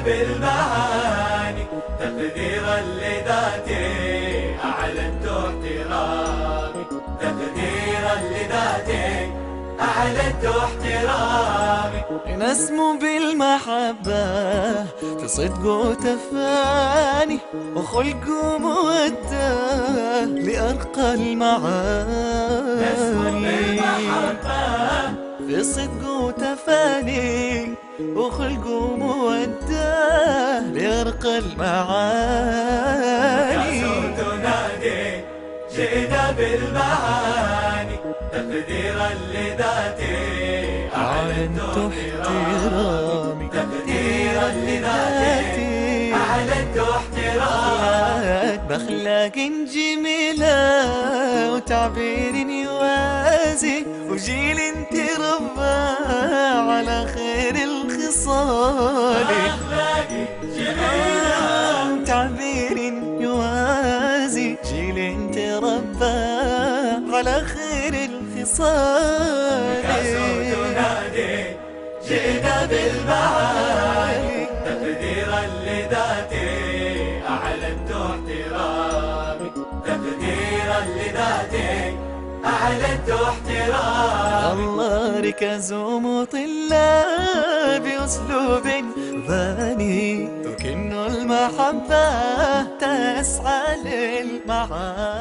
بالمعاني تقديرا لذاتي أعلنت احترامي، تقديرا لذاتي أعلنت احترامي. نسمو بالمحبة في صدق وتفاني وخلق ومودة لأرقى المعاني. نسمو بالمحبة في صدق وتفاني وخلق ومودة لأرقى المعاني. تنادي جئنا بالمعاني تقديرا لذاتي أعلنت احترامي، تقديرا لذاتي أعلنت احترامي. بأخلاق جميلة وتعبير يوازي وجيل تربى على خير الخصال. أخلاقي جميلة وتعبير يوازي جيل تربى على خير الخصال. تنادي جئنا بالمعاني تقديرا لذاتي أعلنت احترامي، تقديرا لذاتي أعلنت احترامي. الله ركز ومطلة بأسلوب ثاني تكن المحبة تسعى للمعالي.